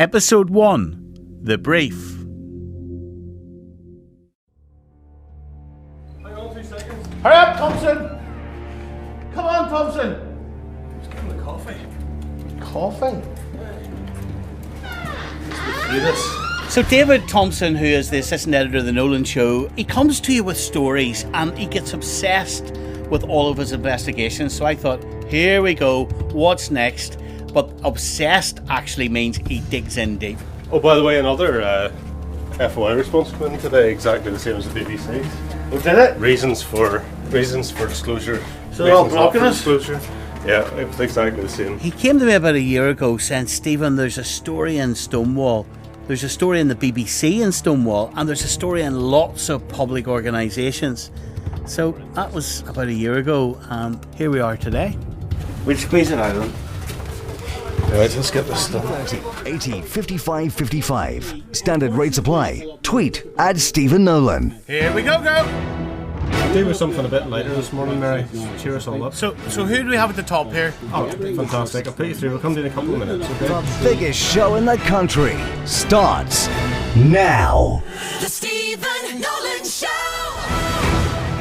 Episode 1, The Brief. Hang on 2 seconds. Hurry up, Thompson! Come on, Thompson! Just give him the coffee. Coffee? Let's do this. So David Thompson, who is the assistant editor of the Nolan Show, he comes to you with stories and he gets obsessed with all of his investigations. So I thought, here we go, what's next? But obsessed actually means he digs in deep. Oh, by the way, another FOI response came in today, exactly the same as the BBC. Oh, did it? Reasons for disclosure. So they're all Reasons not blocking for us? disclosure. Yeah, it was exactly the same. He came to me about a year ago saying, Stephen, there's a story in Stonewall. There's a story in the BBC in Stonewall, and there's a story in lots of public organisations. So that was about a year ago, and here we are today. We'll squeeze it out of them. Right, let's get this done. 80 55 55. Standard rates apply. Tweet at Stephen Nolan. Here we go, go! I'll do with something a bit lighter this morning, Mary. Cheer us all up. So who do we have at the top here? Oh, fantastic. I'll put you through. We'll come in a couple of minutes, okay? The biggest show in the country starts now. The Stephen Nolan Show.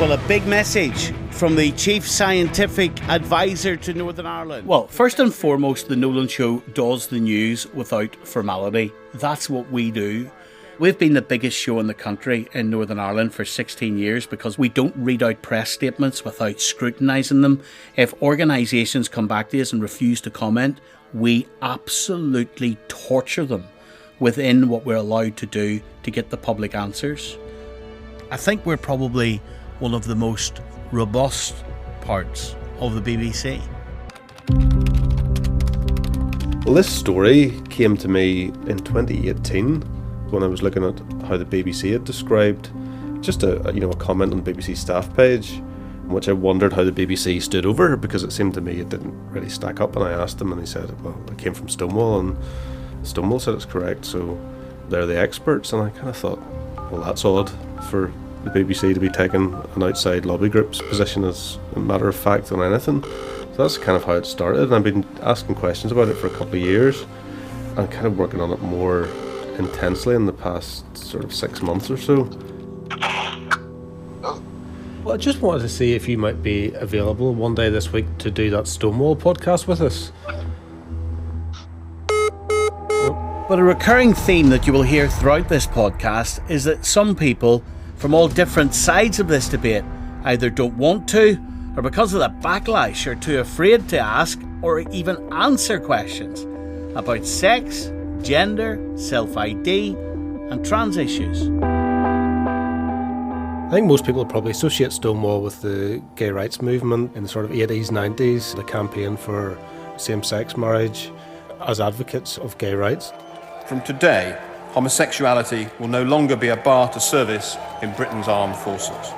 Well, a big message from the Chief Scientific Advisor to Northern Ireland. Well, first and foremost, the Nolan Show does the news without formality. That's what we do. We've been the biggest show in the country in Northern Ireland for 16 years because we don't read out press statements without scrutinising them. If organisations come back to us and refuse to comment, we absolutely torture them within what we're allowed to do to get the public answers. I think we're probably one of the most robust parts of the BBC. Well, this story came to me in 2018 when I was looking at how the BBC had described just a comment on the BBC staff page, in which I wondered how the BBC stood over, because it seemed to me it didn't really stack up. And I asked them, and he said, well, it came from Stonewall, and Stonewall said it's correct, so they're the experts. And I kind of thought, well, that's odd for the BBC to be taking an outside lobby group's position as a matter of fact on anything. So that's kind of how it started, and I've been asking questions about it for a couple of years and kind of working on it more intensely in the past sort of 6 months or so. Well, I just wanted to see if you might be available one day this week to do that Stonewall podcast with us. But a recurring theme that you will hear throughout this podcast is that some people from all different sides of this debate either don't want to, or because of the backlash are too afraid to ask or even answer questions about sex, gender, self-ID and trans issues. I think most people probably associate Stonewall with the gay rights movement in the sort of 80s, 90s, the campaign for same-sex marriage as advocates of gay rights. From today, homosexuality will no longer be a bar to service in Britain's armed forces.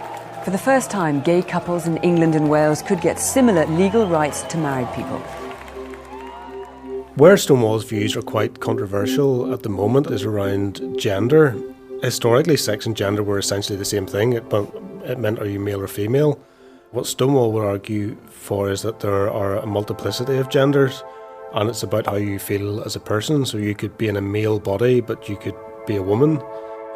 For the first time, gay couples in England and Wales could get similar legal rights to married people. Where Stonewall's views are quite controversial at the moment is around gender. Historically, sex and gender were essentially the same thing. It meant, are you male or female? What Stonewall would argue for is that there are a multiplicity of genders, and it's about how you feel as a person. So you could be in a male body, but you could be a woman.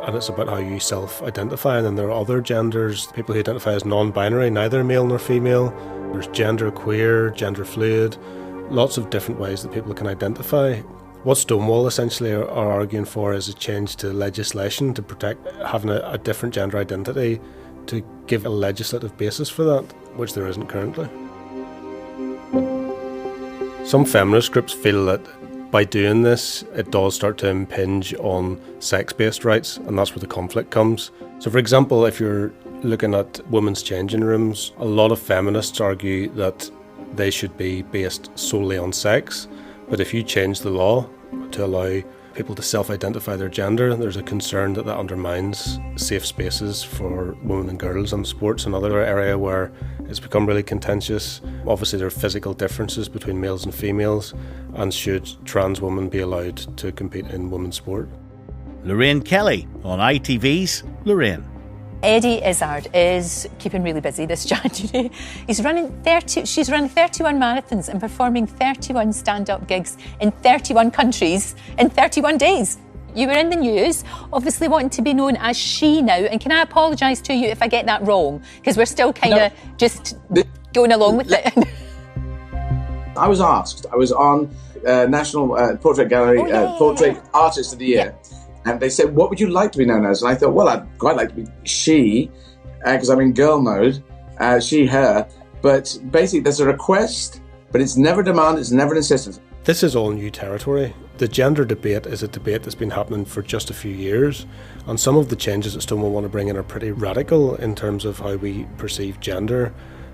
And it's about how you self-identify. And then there are other genders, people who identify as non-binary, neither male nor female. There's gender queer, gender fluid, lots of different ways that people can identify. What Stonewall essentially are arguing for is a change to legislation to protect having a different gender identity, to give a legislative basis for that, which there isn't currently. Some feminist groups feel that by doing this, it does start to impinge on sex-based rights, and that's where the conflict comes. So for example, if you're looking at women's changing rooms, a lot of feminists argue that they should be based solely on sex, but if you change the law to allow people to self-identify their gender, there's a concern that that undermines safe spaces for women and girls in sports, another area where it's become really contentious. Obviously there are physical differences between males and females, and should trans women be allowed to compete in women's sport? Lorraine Kelly on ITV's Lorraine. Eddie Izzard is keeping really busy this January. She's running 31 marathons and performing 31 stand-up gigs in 31 countries in 31 days. You were in the news, obviously wanting to be known as she now, and can I apologise to you if I get that wrong? Because we're still kind of just going along with it. I was asked, I was on National Portrait Gallery Portrait Artist of the Year, and they said, what would you like to be known as? And I thought, well, I'd quite like to be she, because I'm in girl mode, she, her, but basically there's a request, but it's never a demand, it's never an insistence. This is all new territory. The gender debate is a debate that's been happening for just a few years, and some of the changes that Stonewall want to bring in are pretty radical in terms of how we perceive gender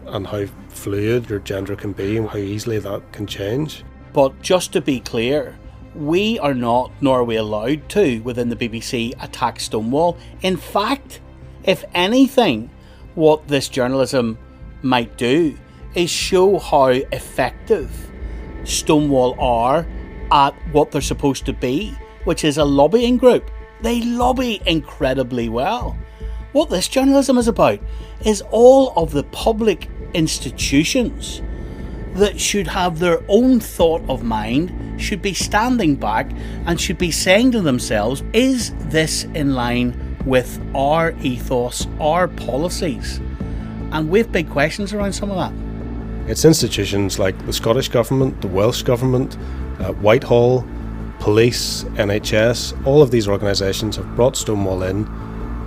and how fluid your gender can be and how easily that can change. But just to be clear, we are not, nor are we allowed to, within the BBC, attack Stonewall. In fact, if anything, what this journalism might do is show how effective Stonewall are at what they're supposed to be, which is a lobbying group. They lobby incredibly well. What this journalism is about is all of the public institutions that should have their own thought of mind, should be standing back and should be saying to themselves, is this in line with our ethos, our policies? And we have big questions around some of that. It's institutions like the Scottish Government, the Welsh Government, Whitehall, police, NHS, all of these organisations have brought Stonewall in,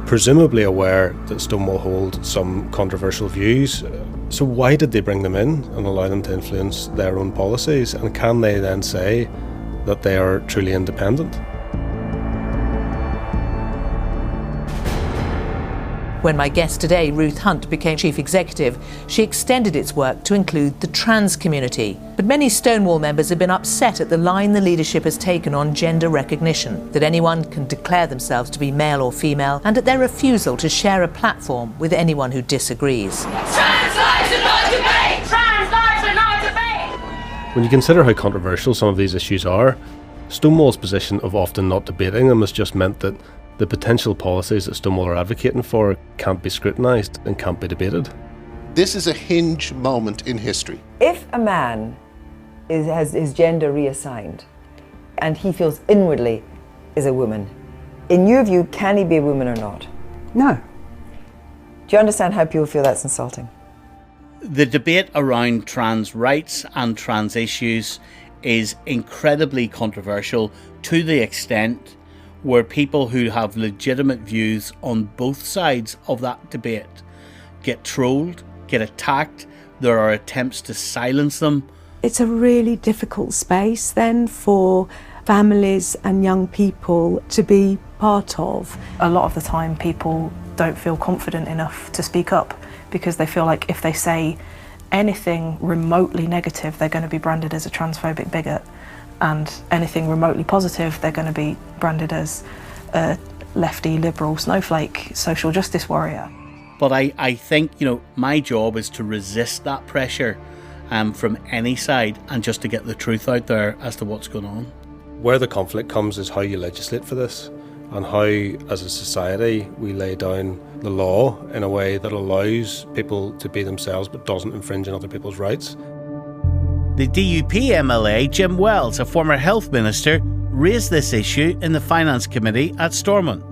presumably aware that Stonewall hold some controversial views. So why did they bring them in and allow them to influence their own policies? And can they then say that they are truly independent? When my guest today, Ruth Hunt, became chief executive, she extended its work to include the trans community. But many Stonewall members have been upset at the line the leadership has taken on gender recognition, that anyone can declare themselves to be male or female, and at their refusal to share a platform with anyone who disagrees. Trans lives are not debate! Trans lives are not debate! When you consider how controversial some of these issues are, Stonewall's position of often not debating them has just meant that the potential policies that Stonewall are advocating for can't be scrutinised and can't be debated. This is a hinge moment in history. If a man has his gender reassigned and he feels inwardly is a woman, in your view, can he be a woman or not? No. Do you understand how people feel that's insulting? The debate around trans rights and trans issues is incredibly controversial to the extent where people who have legitimate views on both sides of that debate get trolled, get attacked. There are attempts to silence them. It's a really difficult space then for families and young people to be part of. A lot of the time people don't feel confident enough to speak up because they feel like if they say anything remotely negative, they're going to be branded as a transphobic bigot. And anything remotely positive, they're going to be branded as a lefty, liberal, snowflake, social justice warrior. But I think, my job is to resist that pressure from any side and just to get the truth out there as to what's going on. Where the conflict comes is how you legislate for this and how, as a society, we lay down the law in a way that allows people to be themselves but doesn't infringe on other people's rights. The DUP MLA, Jim Wells, a former health minister, raised this issue in the Finance Committee at Stormont.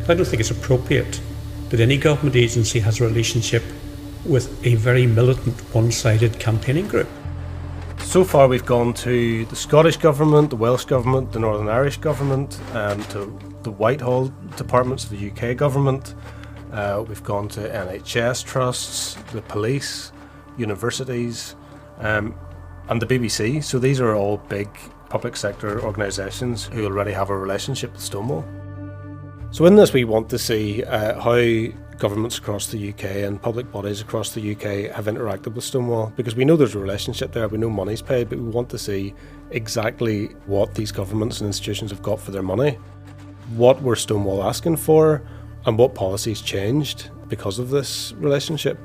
I don't think it's appropriate that any government agency has a relationship with a very militant, one-sided campaigning group. So far we've gone to the Scottish Government, the Welsh Government, the Northern Irish Government, to the Whitehall departments of the UK Government. We've gone to NHS trusts, the police, universities, and the BBC. So these are all big public sector organisations who already have a relationship with Stonewall. So in this we want to see how governments across the UK and public bodies across the UK have interacted with Stonewall, because we know there's a relationship there, we know money's paid, but we want to see exactly what these governments and institutions have got for their money. What were Stonewall asking for, and what policies changed because of this relationship,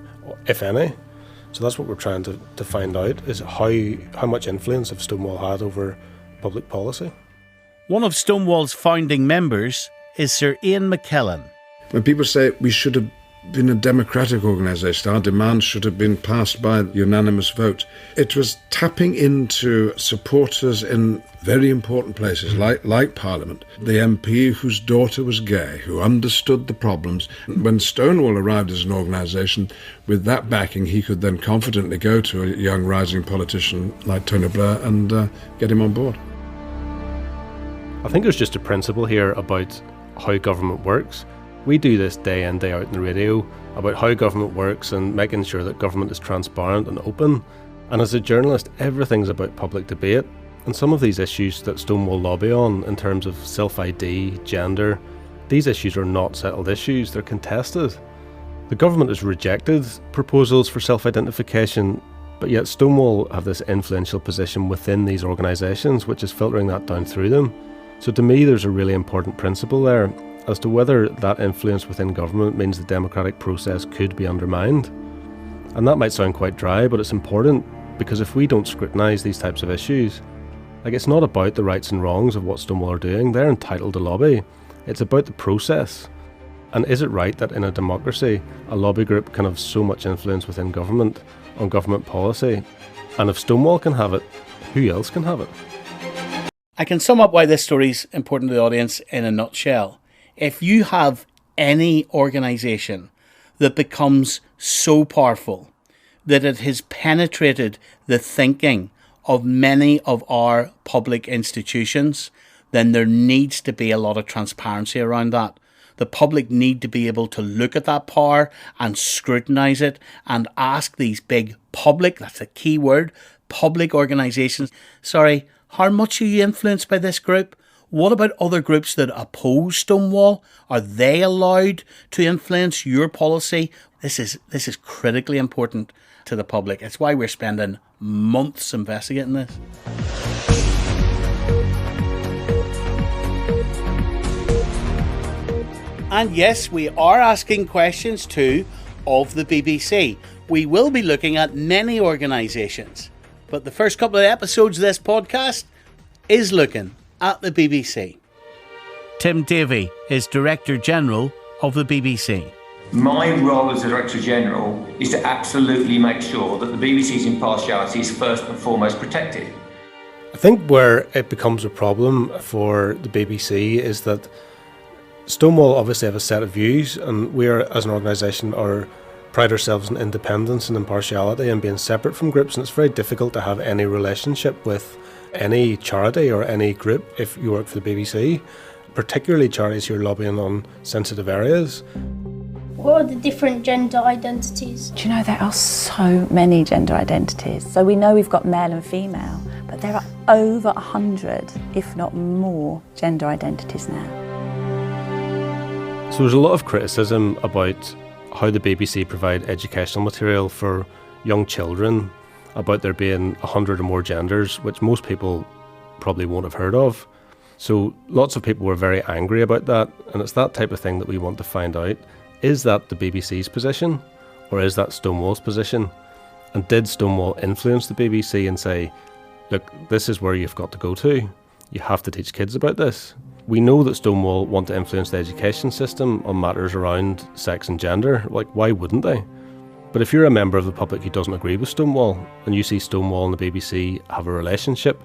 if any. So that's what we're trying to find out, is how much influence have Stonewall had over public policy. One of Stonewall's founding members is Sir Ian McKellen. When people say we should have been a democratic organisation. Our demands should have been passed by unanimous vote. It was tapping into supporters in very important places like Parliament. The MP whose daughter was gay, who understood the problems. When Stonewall arrived as an organisation, with that backing, he could then confidently go to a young rising politician like Tony Blair and get him on board. I think there's just a principle here about how government works. We do this day in, day out in the radio about how government works and making sure that government is transparent and open. And as a journalist, everything's about public debate. And some of these issues that Stonewall lobby on, in terms of self-ID, gender, these issues are not settled issues, they're contested. The government has rejected proposals for self-identification, but yet Stonewall have this influential position within these organisations, which is filtering that down through them. So to me, there's a really important principle there as to whether that influence within government means the democratic process could be undermined. And that might sound quite dry, but it's important, because if we don't scrutinise these types of issues, it's not about the rights and wrongs of what Stonewall are doing. They're entitled to lobby. It's about the process. And is it right that in a democracy, a lobby group can have so much influence within government on government policy? And if Stonewall can have it, who else can have it? I can sum up why this story is important to the audience in a nutshell. If you have any organisation that becomes so powerful that it has penetrated the thinking of many of our public institutions, then there needs to be a lot of transparency around that. The public need to be able to look at that power and scrutinise it and ask these big public, that's a key word, public organisations, sorry, how much are you influenced by this group? What about other groups that oppose Stonewall? Are they allowed to influence your policy? This is critically important to the public. It's why we're spending months investigating this. And yes, we are asking questions too of the BBC. We will be looking at many organisations, but the first couple of episodes of this podcast is looking at the BBC. Tim Davie is Director General of the BBC. My role as the Director General is to absolutely make sure that the BBC's impartiality is first and foremost protected. I think where it becomes a problem for the BBC is that Stonewall obviously have a set of views, and we are, as an organisation, pride ourselves in independence and impartiality and being separate from groups, and it's very difficult to have any relationship with any charity or any group if you work for the BBC, particularly charities who are lobbying on sensitive areas. What are the different gender identities? Do you know there are so many gender identities? So we know we've got male and female, but there are over 100, if not more, gender identities now. So there's a lot of criticism about how the BBC provide educational material for young children, about there being 100 or more genders, which most people probably won't have heard of. So lots of people were very angry about that, and it's that type of thing that we want to find out. Is that the BBC's position, or is that Stonewall's position? And did Stonewall influence the BBC and say, look, this is where you've got to go to. You have to teach kids about this. We know that Stonewall want to influence the education system on matters around sex and gender. Why wouldn't they? But if you're a member of the public who doesn't agree with Stonewall, and you see Stonewall and the BBC have a relationship,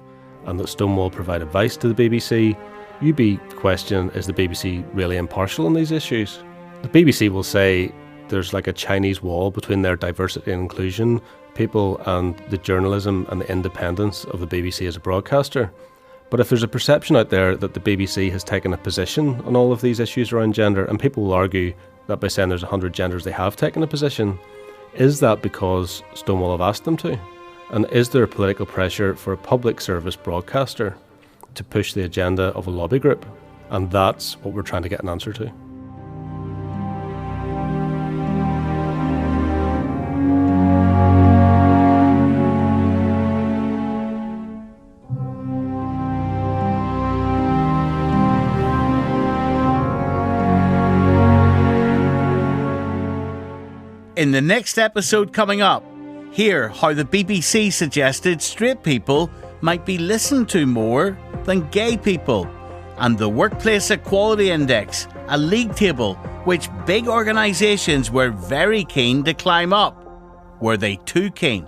and that Stonewall provide advice to the BBC, you'd be questioning, is the BBC really impartial on these issues? The BBC will say there's like a Chinese wall between their diversity and inclusion people and the journalism and the independence of the BBC as a broadcaster. But if there's a perception out there that the BBC has taken a position on all of these issues around gender, and people will argue that by saying there's 100 genders they have taken a position, is that because Stonewall have asked them to? And is there political pressure for a public service broadcaster to push the agenda of a lobby group? And that's what we're trying to get an answer to. In the next episode coming up, hear how the BBC suggested straight people might be listened to more than gay people, and the Workplace Equality Index, a league table which big organisations were very keen to climb up. Were they too keen?